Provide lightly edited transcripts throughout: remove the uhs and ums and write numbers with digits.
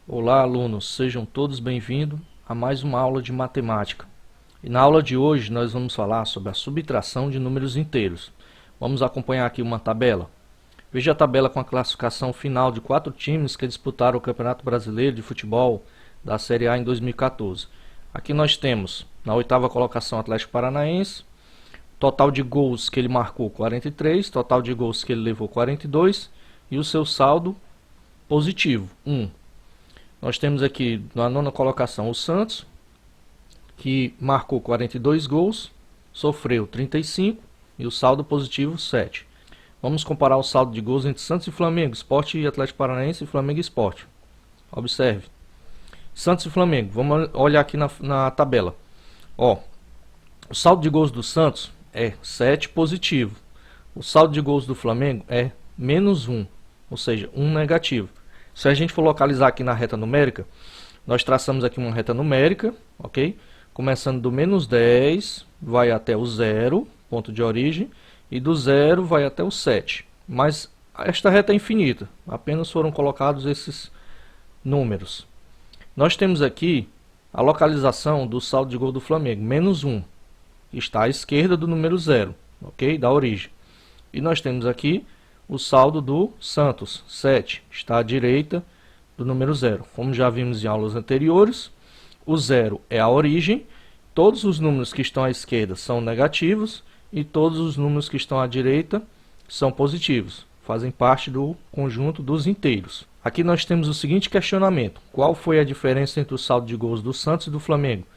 Olá, alunos, sejam todos bem-vindos a mais uma aula de matemática. E na aula de hoje nós vamos falar sobre a subtração de números inteiros. Vamos acompanhar aqui uma tabela. Veja a tabela com a classificação final de 4 times que disputaram o Campeonato Brasileiro de Futebol da Série A em 2014. Aqui nós temos, na oitava colocação, Atlético Paranaense, total de gols que ele marcou 43, total de gols que ele levou 42 e o seu saldo positivo, 1. Nós temos aqui na nona colocação o Santos, que marcou 42 gols, sofreu 35 e o saldo positivo 7. Vamos comparar o saldo de gols entre Santos e Flamengo, Sport e Atlético Paranaense e Flamengo e Sport. Observe. Santos e Flamengo, vamos olhar aqui na tabela. Ó, o saldo de gols do Santos é 7 positivo. O saldo de gols do Flamengo é menos 1, ou seja, 1 negativo. Se a gente for localizar aqui na reta numérica, nós traçamos aqui uma reta numérica, ok? Começando do menos 10, vai até o 0, ponto de origem, e do 0 vai até o 7. Mas esta reta é infinita, apenas foram colocados esses números. Nós temos aqui a localização do saldo de gol do Flamengo, menos 1, que está à esquerda do número 0, ok? Da origem. E nós temos aqui o saldo do Santos, 7, está à direita do número 0. Como já vimos em aulas anteriores, o 0 é a origem, todos os números que estão à esquerda são negativos e todos os números que estão à direita são positivos, fazem parte do conjunto dos inteiros. Aqui nós temos o seguinte questionamento: qual foi a diferença entre o saldo de gols do Santos e do Flamengo?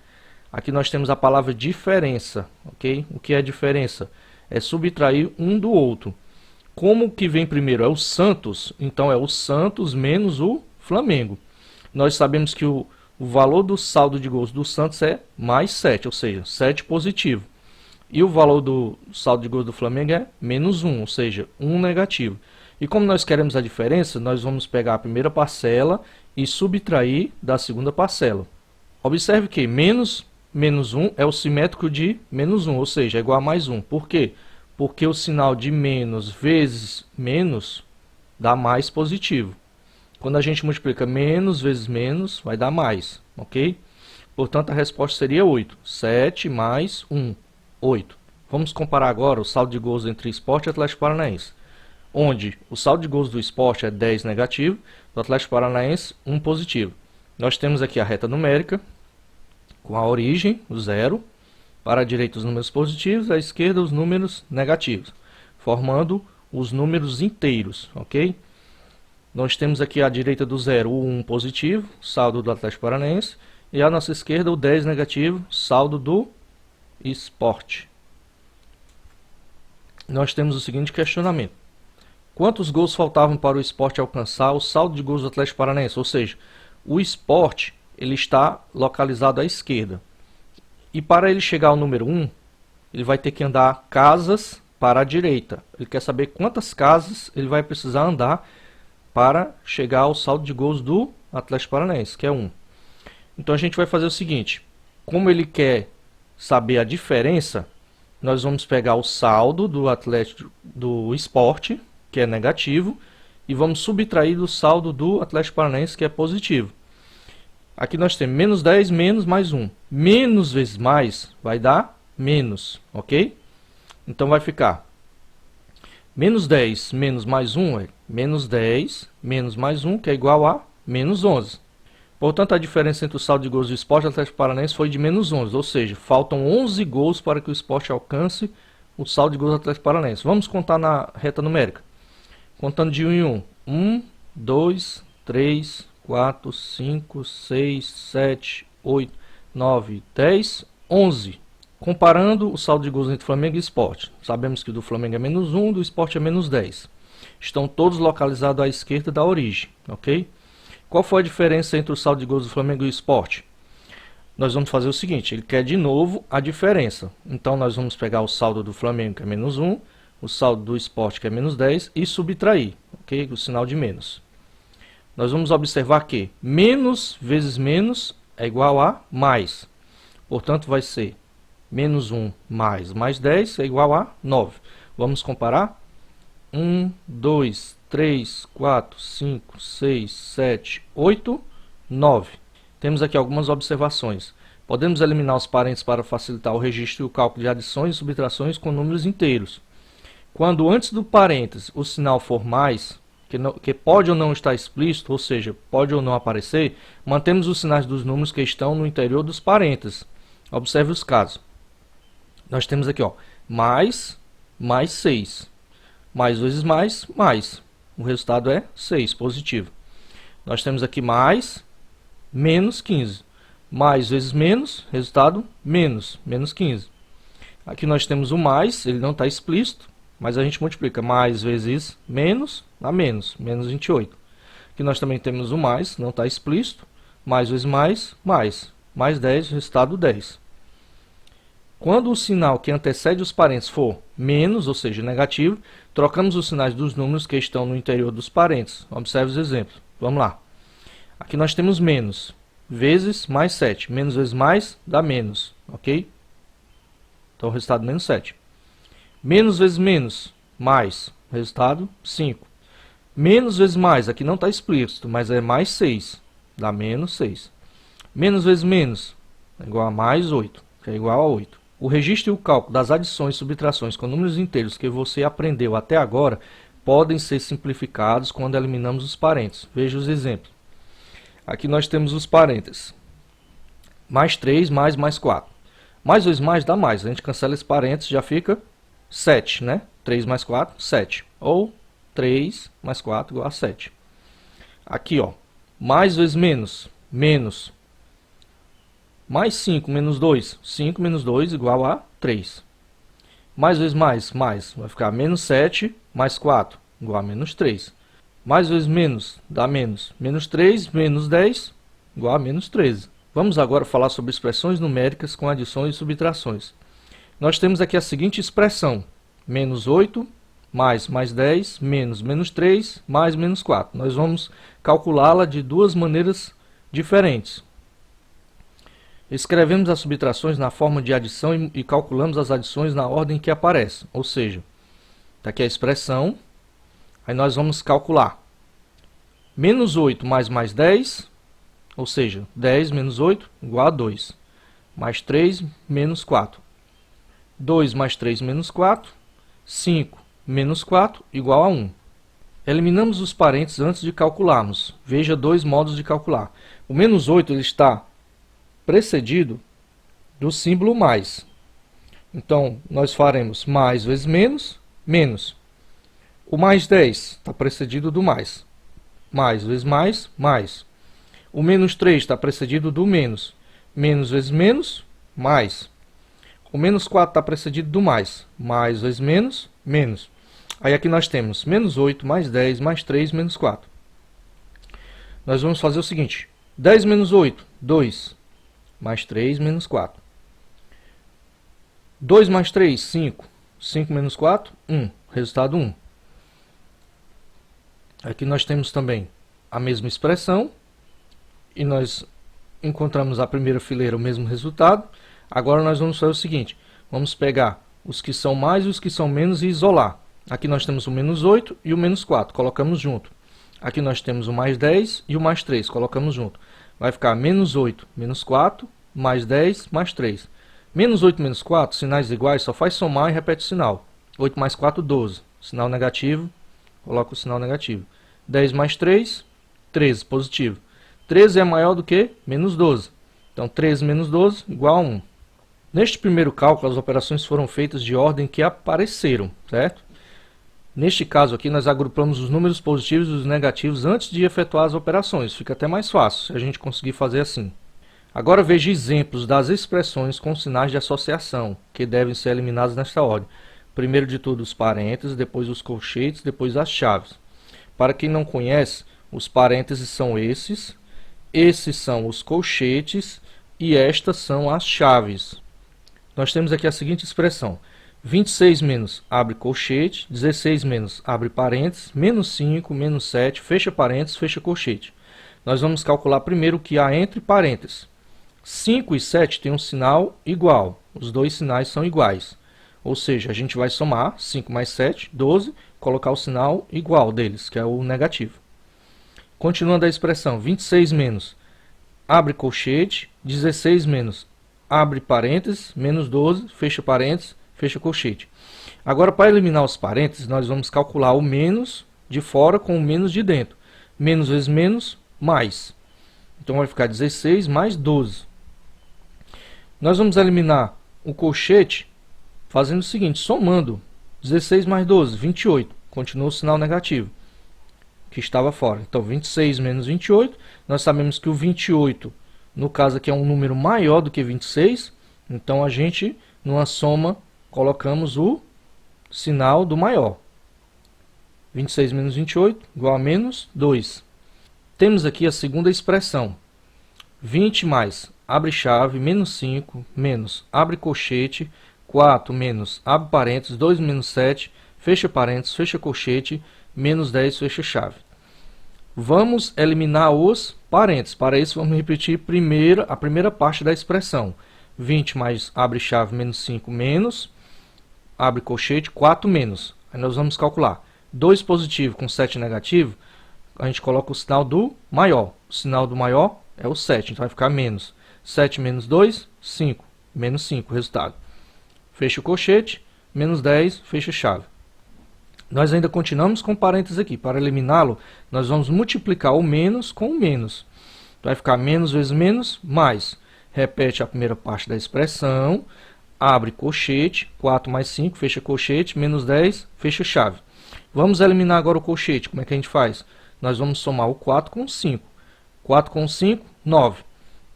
Aqui nós temos a palavra diferença, ok? O que é diferença? É subtrair um do outro. Como que vem primeiro? É o Santos, então é o Santos menos o Flamengo. Nós sabemos que o valor do saldo de gols do Santos é mais 7, ou seja, 7 positivo. E o valor do saldo de gols do Flamengo é menos 1, ou seja, 1 negativo. E como nós queremos a diferença, nós vamos pegar a primeira parcela e subtrair da segunda parcela. Observe que menos 1 é o simétrico de menos 1, ou seja, é igual a mais 1. Por quê? Porque o sinal de menos vezes menos dá mais positivo. Quando a gente multiplica menos vezes menos, vai dar mais, ok? Portanto, a resposta seria 8. 7 mais 1, 8. Vamos comparar agora o saldo de gols entre Sport e Atlético Paranaense, onde o saldo de gols do Sport é 10 negativo, do Atlético Paranaense 1 positivo. Nós temos aqui a reta numérica, com a origem, o 0, para a direita os números positivos, à esquerda os números negativos, formando os números inteiros, ok? Nós temos aqui à direita do 0 o 1 positivo, saldo do Atlético Paranaense, e à nossa esquerda o 10 negativo, saldo do Sport. Nós temos o seguinte questionamento: quantos gols faltavam para o Sport alcançar o saldo de gols do Atlético Paranaense? Ou seja, o Sport ele está localizado à esquerda. E para ele chegar ao número 1, ele vai ter que andar casas para a direita. Ele quer saber quantas casas ele vai precisar andar para chegar ao saldo de gols do Atlético Paranaense, que é 1. Então a gente vai fazer o seguinte: como ele quer saber a diferença, nós vamos pegar o saldo do Atlético do Sport, que é negativo, e vamos subtrair do saldo do Atlético Paranaense, que é positivo. Aqui nós temos menos 10 menos mais 1. Menos vezes mais vai dar menos, ok? Então vai ficar menos 10 menos mais 1 é menos 10 menos mais 1, que é igual a menos 11. Portanto, a diferença entre o saldo de gols do Sport e o Atlético Paranaense foi de menos 11, ou seja, faltam 11 gols para que o Sport alcance o saldo de gols do Atlético Paranaense. Vamos contar na reta numérica. Contando de 1 em 1. 1, 2, 3, 4, 5, 6, 7, 8, 9, 10, 11. Comparando o saldo de gols entre Flamengo e Sport. Sabemos que do Flamengo é menos 1, do Sport é menos 10. Estão todos localizados à esquerda da origem, ok? Qual foi a diferença entre o saldo de gols do Flamengo e o Sport? Nós vamos fazer o seguinte: ele quer de novo a diferença. Então nós vamos pegar o saldo do Flamengo, que é menos 1, o saldo do Sport, que é menos 10, e subtrair, ok? O sinal de menos. Nós vamos observar que menos vezes menos é igual a mais. Portanto, vai ser menos 1 mais 10 é igual a 9. Vamos comparar? 1, 2, 3, 4, 5, 6, 7, 8, 9. Temos aqui algumas observações. Podemos eliminar os parênteses para facilitar o registro e o cálculo de adições e subtrações com números inteiros. Quando antes do parênteses o sinal for mais, que pode ou não estar explícito, ou seja, pode ou não aparecer, mantemos os sinais dos números que estão no interior dos parênteses. Observe os casos. Nós temos aqui, ó, mais 6. Mais vezes mais. O resultado é 6, positivo. Nós temos aqui mais, menos 15. Mais vezes menos, resultado menos 15. Aqui nós temos o mais, ele não está explícito, mas a gente multiplica mais vezes menos, dá menos 28. Aqui nós também temos o mais, não está explícito, mais vezes mais 10, resultado 10. Quando o sinal que antecede os parênteses for menos, ou seja, negativo, trocamos os sinais dos números que estão no interior dos parênteses. Observe os exemplos. Vamos lá. Aqui nós temos menos, vezes mais 7. Menos vezes mais dá menos, ok? Então o resultado menos 7. Menos vezes menos, mais. Resultado 5. Menos vezes mais, aqui não está explícito, mas é mais 6. Dá menos 6. Menos vezes menos é igual a mais 8, que é igual a 8. O registro e o cálculo das adições e subtrações com números inteiros que você aprendeu até agora podem ser simplificados quando eliminamos os parênteses. Veja os exemplos. Aqui nós temos os parênteses. Mais 3, mais 4. Mais vezes mais dá mais. A gente cancela esse parênteses, já fica 7, né? 3 mais 4, 7. Ou 3 mais 4 igual a 7. Aqui, ó. Mais vezes menos, menos. Mais 5 menos 2. 5 menos 2 igual a 3. Mais vezes mais. Vai ficar menos 7 mais 4 igual a menos 3. Mais vezes menos dá menos. Menos 3 menos 10 igual a menos 13. Vamos agora falar sobre expressões numéricas com adições e subtrações. Nós temos aqui a seguinte expressão. Menos 8 mais 10 menos 3 mais menos 4. Nós vamos calculá-la de duas maneiras diferentes. Escrevemos as subtrações na forma de adição e calculamos as adições na ordem que aparece. Ou seja, está aqui a expressão, aí nós vamos calcular. Menos 8 mais 10, ou seja, 10 menos 8 igual a 2. Mais 3 menos 4. 2 mais 3 menos 4. 5 menos 4 igual a 1. Eliminamos os parênteses antes de calcularmos. Veja dois modos de calcular. O menos 8 ele está precedido do símbolo mais. Então, nós faremos mais vezes menos, menos. O mais 10 está precedido do mais. Mais vezes mais, mais. O menos 3 está precedido do menos. Menos vezes menos, mais. O menos 4 está precedido do mais. Mais vezes menos, menos. Aí aqui nós temos menos 8, mais 10, mais 3, menos 4. Nós vamos fazer o seguinte. 10 menos 8, 2. Mais 3, menos 4. 2 mais 3, 5. 5 menos 4, 1. Resultado 1. Aqui nós temos também a mesma expressão. E nós encontramos a primeira fileira o mesmo resultado. Agora nós vamos fazer o seguinte. Vamos pegar os que são mais e os que são menos e isolar. Aqui nós temos o menos 8 e o menos 4. Colocamos junto. Aqui nós temos o mais 10 e o mais 3. Colocamos junto. Vai ficar menos 8, menos 4, mais 10, mais 3. Menos 8, menos 4, sinais iguais, só faz somar e repete o sinal. 8 mais 4, 12. Sinal negativo, coloca o sinal negativo. 10 mais 3, 13, positivo. 13 é maior do que menos 12. Então, 13 menos 12 igual a 1. Neste primeiro cálculo, as operações foram feitas de ordem que apareceram, certo? Neste caso aqui, nós agrupamos os números positivos e os negativos antes de efetuar as operações. Fica até mais fácil se a gente conseguir fazer assim. Agora veja exemplos das expressões com sinais de associação, que devem ser eliminados nesta ordem. Primeiro de tudo os parênteses, depois os colchetes, depois as chaves. Para quem não conhece, os parênteses são esses são os colchetes e estas são as chaves. Nós temos aqui a seguinte expressão. 26 menos, abre colchete, 16 menos, abre parênteses, menos 5, menos 7, fecha parênteses, fecha colchete. Nós vamos calcular primeiro o que há entre parênteses. 5 e 7 têm um sinal igual, os dois sinais são iguais. Ou seja, a gente vai somar 5 mais 7, 12, colocar o sinal igual deles, que é o negativo. Continuando a expressão, 26 menos, abre colchete, 16 menos, abre parênteses, menos 12, fecha parênteses, fecha colchete. Agora, para eliminar os parênteses, nós vamos calcular o menos de fora com o menos de dentro. Menos vezes menos, mais. Então, vai ficar 16 mais 12. Nós vamos eliminar o colchete fazendo o seguinte, somando 16 mais 12, 28. Continua o sinal negativo, que estava fora. Então, 26 menos 28. Nós sabemos que o 28, no caso aqui, é um número maior do que 26. Então, a gente, numa soma, colocamos o sinal do maior. 26 menos 28 igual a menos 2. Temos aqui a segunda expressão. 20 mais, abre chave, menos 5, menos, abre colchete, 4 menos, abre parênteses, 2 menos 7, fecha parênteses, fecha colchete, menos 10, fecha chave. Vamos eliminar os parênteses. Para isso, vamos repetir a primeira parte da expressão. 20 mais, abre chave, menos 5, menos, abre colchete, 4 menos. Aí nós vamos calcular. 2 positivo com 7 negativo, a gente coloca o sinal do maior. O sinal do maior é o 7, então vai ficar menos. 7 menos 2, 5. Menos 5, resultado. Fecha o colchete, menos 10, fecha a chave. Nós ainda continuamos com parênteses aqui. Para eliminá-lo, nós vamos multiplicar o menos com o menos. Vai ficar menos vezes menos, mais. Repete a primeira parte da expressão, abre colchete, 4 mais 5, fecha colchete, menos 10, fecha chave. Vamos eliminar agora o colchete. Como é que a gente faz? Nós vamos somar o 4 com 5. 4 com 5, 9.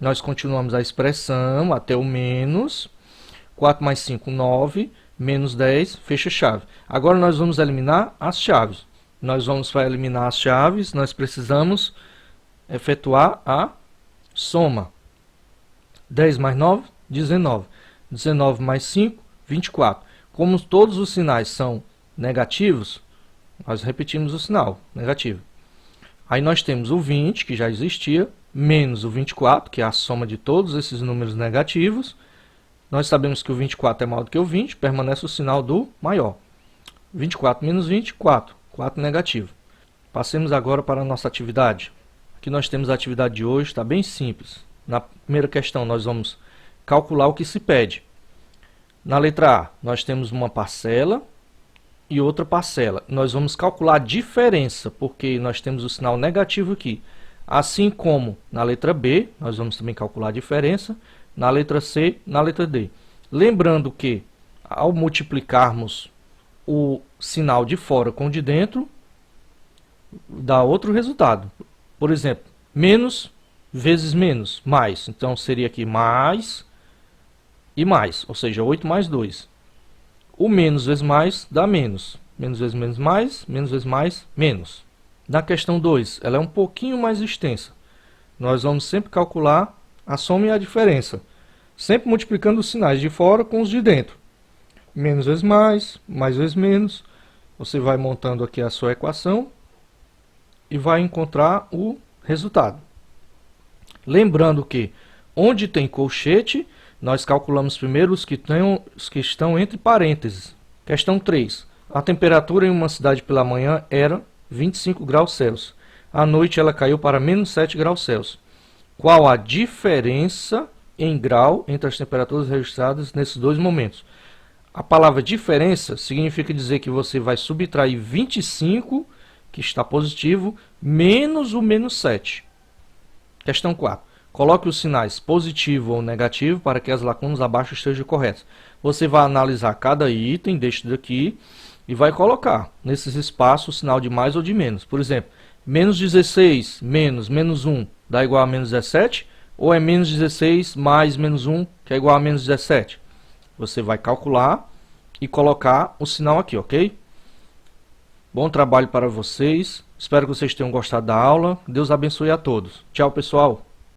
Nós continuamos a expressão até o menos. 4 mais 5, 9. Menos 10, fecha chave. Agora nós vamos eliminar as chaves. Para eliminar as chaves, nós precisamos efetuar a soma. 10 mais 9, 19. 19 mais 5, 24. Como todos os sinais são negativos, nós repetimos o sinal negativo. Aí nós temos o 20, que já existia, menos o 24, que é a soma de todos esses números negativos. Nós sabemos que o 24 é maior do que o 20, permanece o sinal do maior. 24 menos 20, 4. 4 negativo. Passemos agora para a nossa atividade. Aqui nós temos a atividade de hoje, está bem simples. Na primeira questão nós vamos calcular o que se pede. Na letra A, nós temos uma parcela e outra parcela. Nós vamos calcular a diferença, porque nós temos o sinal negativo aqui. Assim como na letra B, nós vamos também calcular a diferença. Na letra C, na letra D. Lembrando que, ao multiplicarmos o sinal de fora com o de dentro, dá outro resultado. Por exemplo, menos vezes menos, mais. Então, seria aqui mais e mais, ou seja, 8 mais 2. O menos vezes mais dá menos. Menos vezes menos mais, menos vezes mais, menos. Na questão 2, ela é um pouquinho mais extensa. Nós vamos sempre calcular a soma e a diferença, sempre multiplicando os sinais de fora com os de dentro. Menos vezes mais vezes menos. Você vai montando aqui a sua equação e vai encontrar o resultado. Lembrando que, onde tem colchete, nós calculamos primeiro os que estão entre parênteses. Questão 3. A temperatura em uma cidade pela manhã era 25 graus Celsius. À noite ela caiu para menos 7 graus Celsius. Qual a diferença em grau entre as temperaturas registradas nesses dois momentos? A palavra diferença significa dizer que você vai subtrair 25, que está positivo, menos o menos 7. Questão 4. Coloque os sinais positivo ou negativo para que as lacunas abaixo estejam corretas. Você vai analisar cada item deste daqui e vai colocar nesses espaços o sinal de mais ou de menos. Por exemplo, menos 16 menos menos 1 dá igual a menos 17? Ou é menos 16 mais menos 1 que é igual a menos 17? Você vai calcular e colocar o sinal aqui, ok? Bom trabalho para vocês. Espero que vocês tenham gostado da aula. Deus abençoe a todos. Tchau, pessoal.